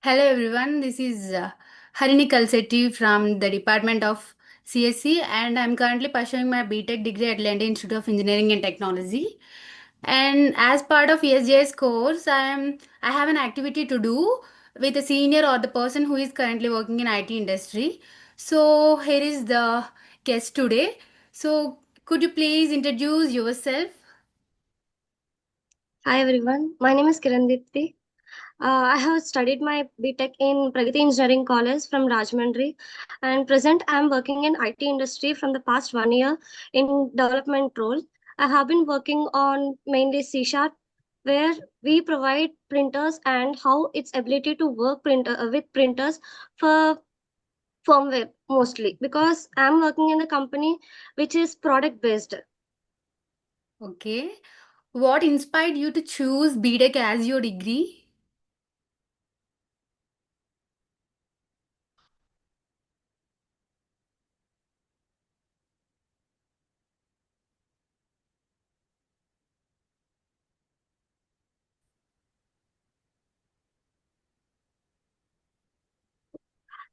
Hello everyone, this is Harini from the Department of CSC and I'm currently pursuing my BTech degree at London Institute of Engineering and Technology. And as part of ESJS course, I have an activity to do with a senior or the person who is currently working in IT industry. So here is the guest today. So could you please introduce yourself? Hi everyone, my name is Kiran Deepthi. I have studied my BTech in Pragati Engineering College from Rajahmundry, and present I am working in IT industry from the past 1 year in development role. I have been working on mainly C Sharp, where we provide printers and how its ability to work with printers for firmware mostly because I am working in a company which is product based. Okay. What inspired you to choose BTech as your degree?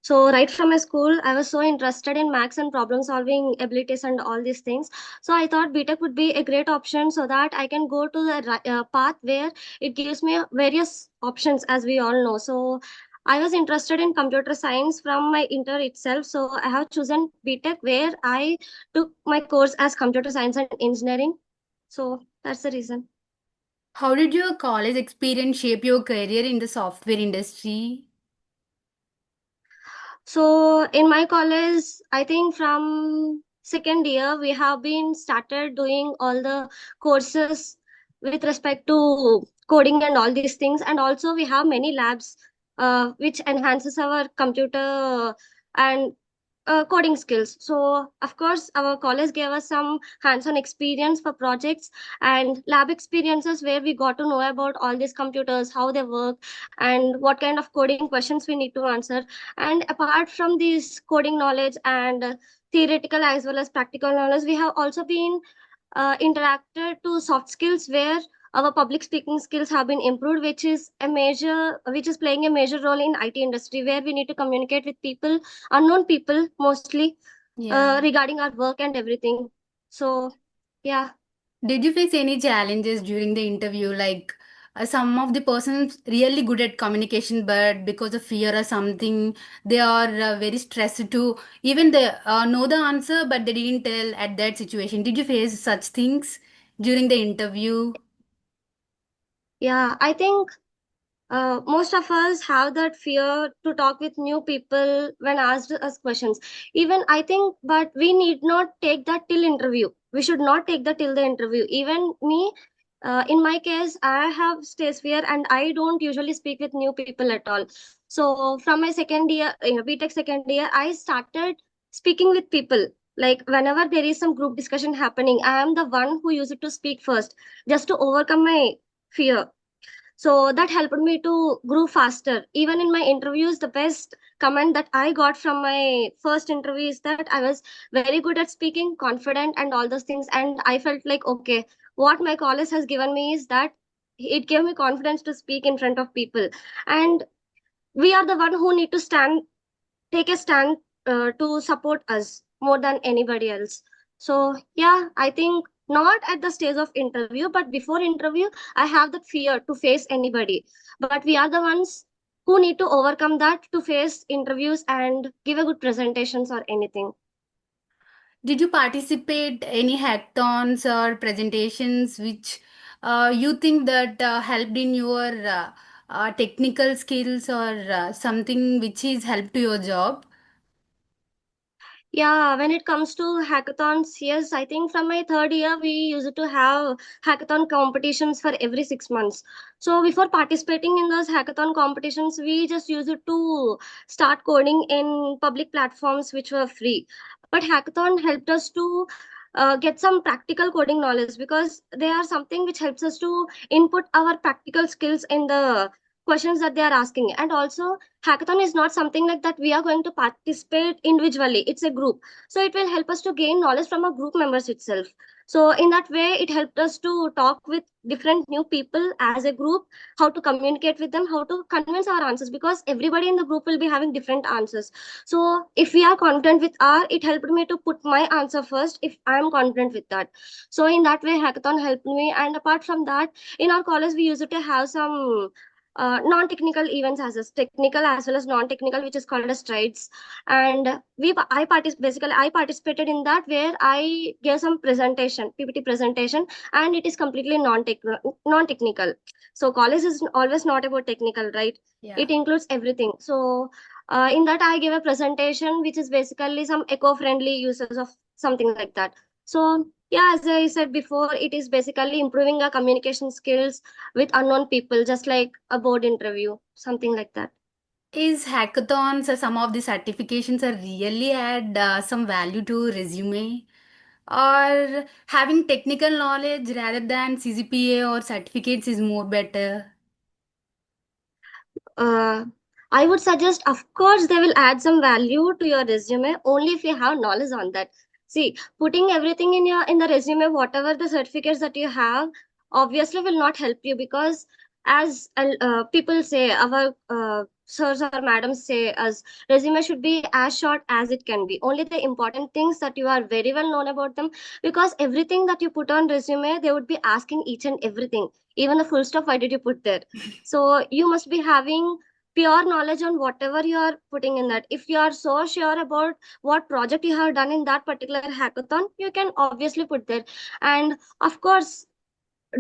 So right from my school, I was so interested in maths and problem solving abilities and all these things. So I thought BTech would be a great option so that I can go to the path where it gives me various options, as we all know. So I was interested in computer science from my inter itself. So I have chosen BTech where I took my course as computer science and engineering. So that's the reason. How did your college experience shape your career in the software industry? So in my college, I think from second year we have been started doing all the courses with respect to coding and all these things, and also we have many labs which enhances our computer and coding skills. So of course our college gave us some hands-on experience for projects and lab experiences where we got to know about all these computers, how they work, and what kind of coding questions we need to answer. And apart from this coding knowledge and theoretical as well as practical knowledge, we have also been interacted to soft skills where our public speaking skills have been improved, which is playing a major role in IT industry, where we need to communicate with people, unknown people mostly, Yeah. regarding our work and everything. So yeah. Did you face any challenges during the interview? Like some of the persons really good at communication, but because of fear or something, they are very stressed to even they know the answer, but they didn't tell at that situation. Did you face such things during the interview? Yeah, I think most of us have that fear to talk with new people when asked us questions. Even I think, but we need not take that till interview. We should not take that till the interview. Even me, in my case, I have stage fear and I don't usually speak with new people at all. So from my second year, BTech second year, I started speaking with people. Like whenever there is some group discussion happening, I am the one who used to speak first, just to overcome my fear. So that helped me to grow faster. Even in my interviews, the best comment that I got from my first interview is that I was very good at speaking, confident, and all those things. And I felt like, okay, what my college has given me is that it gave me confidence to speak in front of people. And we are the one who need to take a stand to support us more than anybody else. So yeah, I think not at the stage of interview, but before interview, I have that fear to face anybody. But we are the ones who need to overcome that to face interviews and give a good presentations or anything. Did you participate any hackathons or presentations which you think that helped in your technical skills or something which is helped to your job? Yeah, when it comes to hackathons, yes, I think from my third year, we used to have hackathon competitions for every 6 months. So before participating in those hackathon competitions, we just used to start coding in public platforms which were free. But hackathon helped us to get some practical coding knowledge because they are something which helps us to input our practical skills in the questions that they are asking. And also, hackathon is not something like that we are going to participate individually, it's a group. So it will help us to gain knowledge from our group members itself. So in that way, it helped us to talk with different new people as a group, how to communicate with them, how to convince our answers, because everybody in the group will be having different answers. So if we are confident with R, it helped me to put my answer first if I am confident with that. So in that way, hackathon helped me. And apart from that, in our college, we used to have some non-technical events as a technical as well as non-technical, which is called as strides. And I participated in that, where I gave some presentation, PPT presentation, and it is completely non-technical. So college is always not about technical, right? Yeah. It includes everything. So in that, I gave a presentation which is basically some eco-friendly uses of something like that. So yeah, as I said before, it is basically improving our communication skills with unknown people, just like a board interview, something like that. Is hackathons or some of the certifications are really add some value to resume? Or having technical knowledge rather than CGPA or certificates is more better? uh, I would suggest, of course, they will add some value to your resume only if you have knowledge on that. See, putting everything in the resume, whatever the certificates that you have, obviously will not help you, because as people say, our sirs or madams say, as resume should be as short as it can be. Only the important things that you are very well known about them, because everything that you put on resume, they would be asking each and everything, even the full stop. Why did you put there? So you must be having pure knowledge on whatever you are putting in that. If you are so sure about what project you have done in that particular hackathon, you can obviously put there. And of course,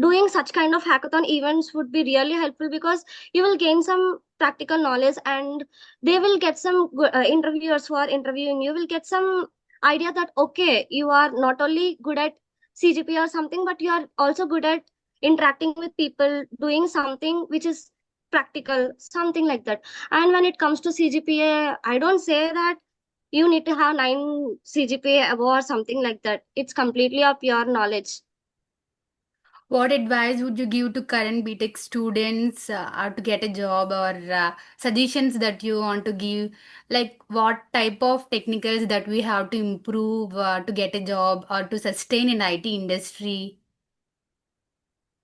doing such kind of hackathon events would be really helpful, because you will gain some practical knowledge, and they will get some interviewers who are interviewing you will get some idea that okay, you are not only good at CGP or something, but you are also good at interacting with people, doing something which is practical, something like that. And when it comes to CGPA, I don't say that you need to have 9 CGPA above or something like that. It's completely a pure knowledge. What advice would you give to current BTech students how to get a job, or suggestions that you want to give? Like what type of technicals that we have to improve to get a job or to sustain in IT industry?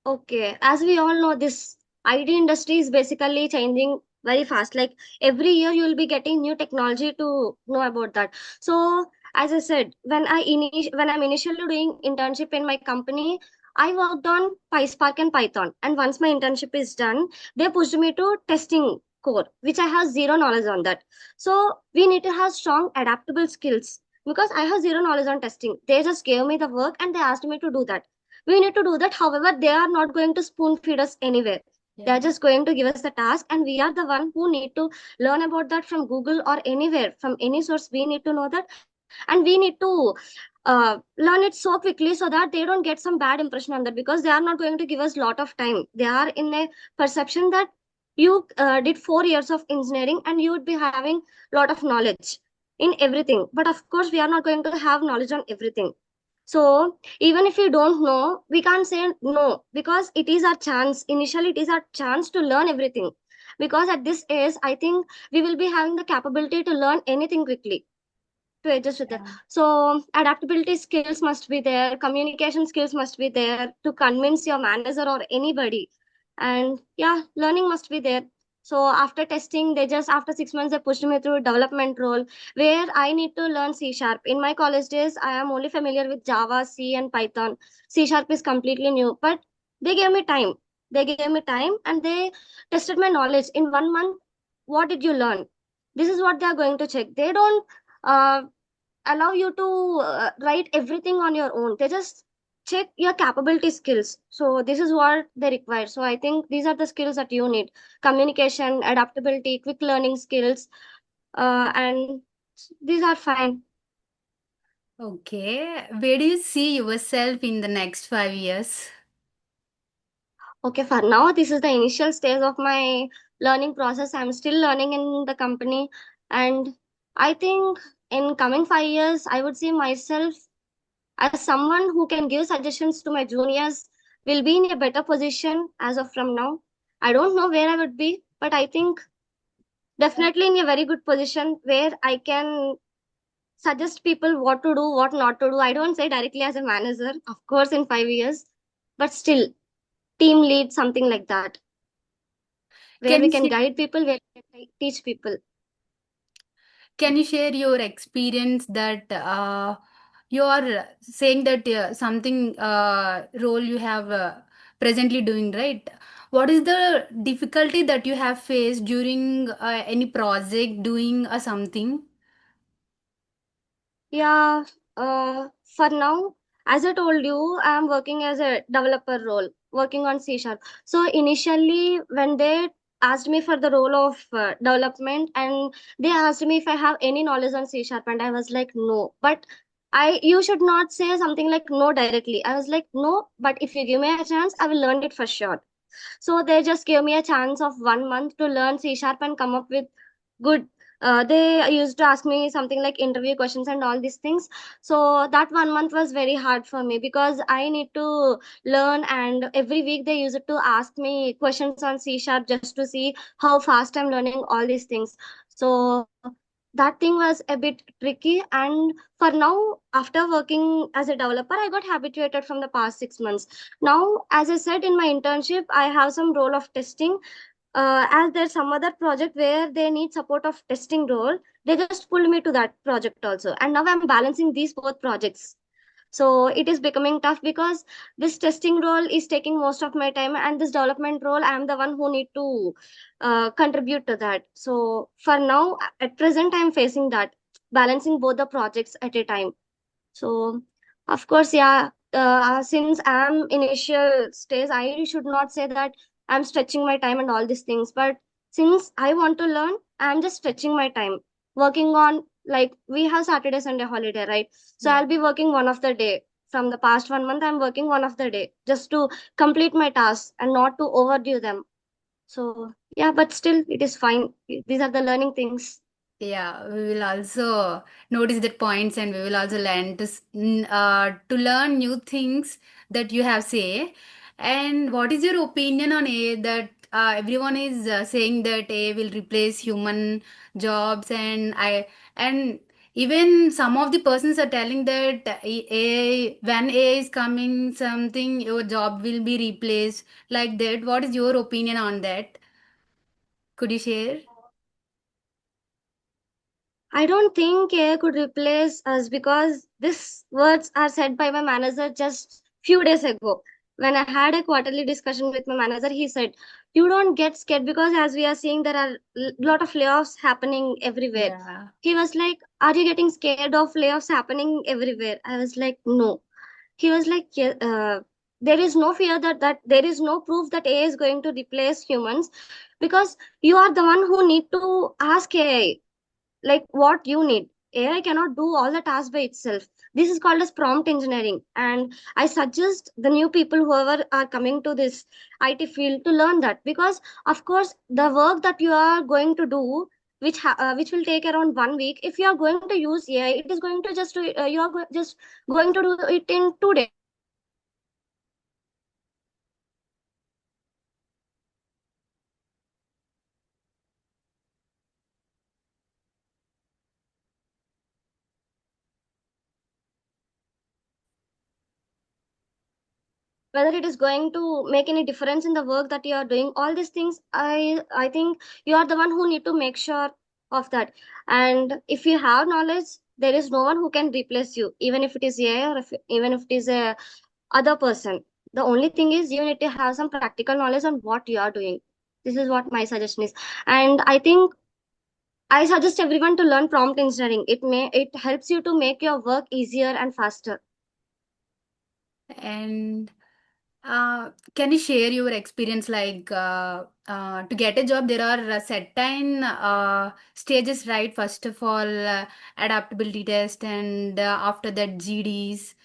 Okay, as we all know, this IT industry is basically changing very fast. Like every year, you will be getting new technology to know about that. So, as I said, when I'm initially doing internship in my company, I worked on PySpark and Python. And once my internship is done, they pushed me to testing core, which I have zero knowledge on that. So we need to have strong adaptable skills, because I have zero knowledge on testing. They just gave me the work and they asked me to do that. We need to do that. However, they are not going to spoon feed us anywhere. They are Yeah. just going to give us the task, and we are the one who need to learn about that from Google or anywhere, from any source. We need to know that, and we need to learn it so quickly, so that they don't get some bad impression on that, because they are not going to give us lot of time. They are in a perception that you did 4 years of engineering and you would be having lot of knowledge in everything. But of course, we are not going to have knowledge on everything. So even if we don't know, we can't say no, because it is our chance. Initially, it is our chance to learn everything. Because at this age, I think we will be having the capability to learn anything quickly, to adjust with that. Yeah. So adaptability skills must be there, communication skills must be there to convince your manager or anybody. And yeah, learning must be there. So after testing, they just after 6 months they pushed me through development role, where I need to learn C sharp. In my college days, I am only familiar with Java, C, and Python. C sharp is completely new, but they gave me time. They gave me time and they tested my knowledge in 1 month. What did you learn? This is what they are going to check. They don't uh, allow you to write everything on your own. They just check your capability skills. So this is what they require. So I think these are the skills that you need: communication, adaptability, quick learning skills, and these are fine. Okay. Where do you see yourself in the next 5 years? Okay, for now, this is the initial stage of my learning process. I'm still learning in the company, and I think in coming 5 years, I would see myself as someone who can give suggestions to my juniors, will be in a better position as of from now. I don't know where I would be, but I think definitely in a very good position where I can suggest people what to do, what not to do. I don't say directly as a manager, of course, in 5 years, but still, team lead, something like that, where Can we you can share, guide people, where we can teach people. can you share your experience that you are saying that something role you have presently doing, right? What is the difficulty that you have faced during any project doing something? Yeah, for now, as I told you, I'm working as a developer role, working on C sharp. So initially, when they asked me for the role of development, and they asked me if I have any knowledge on C sharp, and I was like, no. But you should not say something like no directly. I was like, no, but if you give me a chance, I will learn it for sure. So they just gave me a chance of 1 month to learn C sharp and come up with good. They used to ask me something like interview questions and all these things. So that 1 month was very hard for me because I need to learn, and every week they used to ask me questions on C sharp just to see how fast I'm learning all these things. So that thing was a bit tricky. And for now, after working as a developer, I got habituated from the past 6 months. Now, as I said in my internship, I have some role of testing. As there's some other project where they need support of testing role, they just pulled me to that project also, and now I'm balancing these both projects. So it is becoming tough because this testing role is taking most of my time, and this development role, I am the one who need to contribute to that. So for now, at present, I'm facing that, balancing both the projects at a time. So, of course, yeah, since I'm initial stage, I should not say that I'm stretching my time and all these things. But since I want to learn, I'm just stretching my time, working on, like, we have Saturday, Sunday holiday, right? So Yeah. I'll be working one of the day. From the past 1 month, I'm working one of the day just to complete my tasks and not to overdo them. So, yeah, but still, it is fine. These are the learning things. Yeah, we will also notice the points, and we will also learn to learn new things that you have say. And what is your opinion on A, that everyone is saying that A will replace human jobs, and even some of the persons are telling that when A is coming, something your job will be replaced, like that. What is your opinion on that? Could you share? I don't think AI could replace us because these words are said by my manager just few days ago. When I had a quarterly discussion with my manager, he said, "You don't get scared because as we are seeing, there are lot of layoffs happening everywhere." Yeah. He was like, "Are you getting scared of layoffs happening everywhere?" I was like, "No." He was like, "Yeah, there is no fear that there is no proof that AI is going to replace humans because you are the one who need to ask AI like what you need. AI cannot do all the tasks by itself. This is called as prompt engineering, and I suggest the new people whoever are coming to this IT field to learn that, because of course the work that you are going to do, which will take around 1 week, if you are going to use AI, it is going to just you are just going to do it in 2 days. Whether it is going to make any difference in the work that you are doing, all these things, I think you are the one who need to make sure of that. And if you have knowledge, there is no one who can replace you, even if it is AI or even if it is a other person. The only thing is you need to have some practical knowledge on what you are doing. This is what my suggestion is. And I think I suggest everyone to learn prompt engineering. It helps you to make your work easier and faster. And can you share your experience, like to get a job, there are certain stages, right? First of all, adaptability test, and after that, GDs.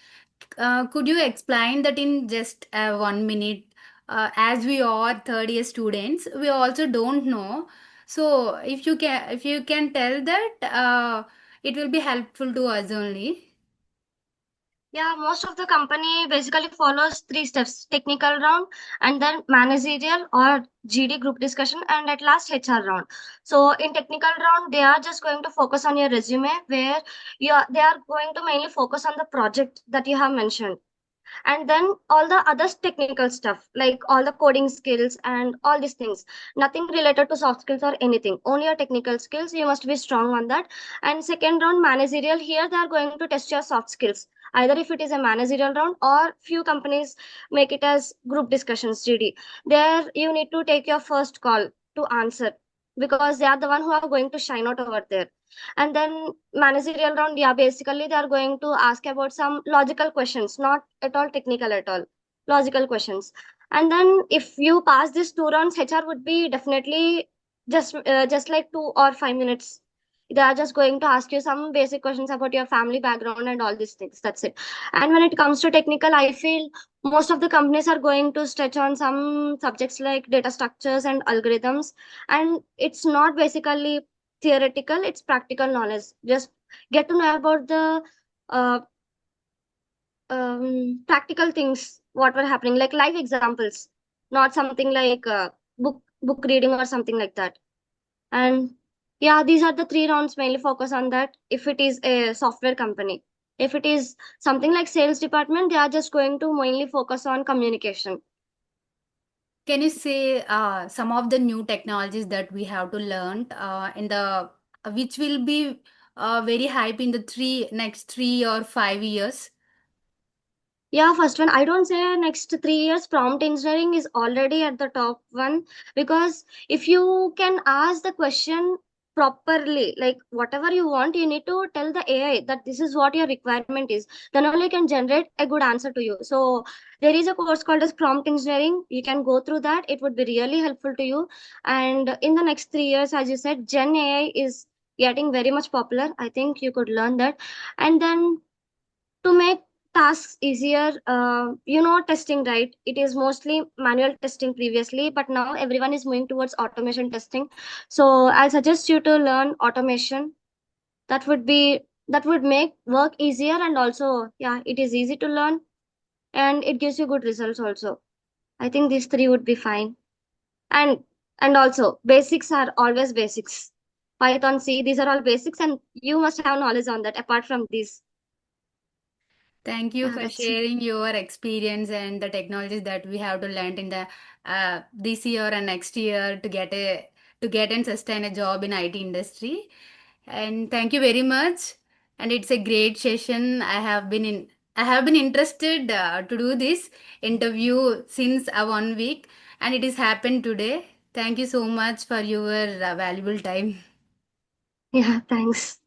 Could you explain that in just 1 minute? As we are third year students, we also don't know. So if you can tell that, it will be helpful to us only. Yeah, most of the company basically follows three steps: technical round, and then managerial or GD group discussion, and at last HR round. So in technical round, they are just going to focus on your resume, where they are going to mainly focus on the project that you have mentioned, and then all the other technical stuff like all the coding skills and all these things, nothing related to soft skills or anything, only your technical skills, you must be strong on that. And second round managerial, here they are going to test your soft skills, either if it is a managerial round or few companies make it as group discussions, GD. There you need to take your first call to answer, because they are the one who are going to shine out over there. And then managerial round, yeah, basically they are going to ask about some logical questions, not at all technical at all, logical questions. And then if you pass these two rounds, HR would be definitely just like 2 or 5 minutes. They are just going to ask you some basic questions about your family background and all these things. That's it. And when it comes to technical, I feel most of the companies are going to stretch on some subjects like data structures and algorithms. And it's not basically theoretical, it's practical knowledge. Just get to know about the uh, practical things what were happening, like live examples, not something like book reading or something like that. And yeah, these are the three rounds, mainly focus on that if it is a software company. If it is something like sales department, they are just going to mainly focus on communication. Can you say some of the new technologies that we have to learn in the which will be very hype in the next 3 or 5 years? Yeah, first one, I don't say next 3 years, prompt engineering is already at the top one. Because if you can ask the question properly, like whatever you want, you need to tell the AI that this is what your requirement is. Then only you can generate a good answer to you. So there is a course called as prompt engineering. You can go through that. It would be really helpful to you. And in the next 3 years, as you said, Gen AI is getting very much popular. I think you could learn that. And then to make tasks easier, testing, right? It is mostly manual testing previously, but now everyone is moving towards automation testing. So I'll suggest you to learn automation. That would make work easier, and also, yeah, it is easy to learn, and it gives you good results also. I think these three would be fine. And and also, basics are always basics. Python, C, these are all basics, and you must have knowledge on that apart from these. Thank you Yeah, for that's it. sharing your experience and the technologies that we have to learn in the this year and next year to get and sustain a job in IT industry. And thank you very much. And it's a great session. I have been interested to do this interview since 1 week, and it has happened today. Thank you so much for your valuable time. Yeah, thanks.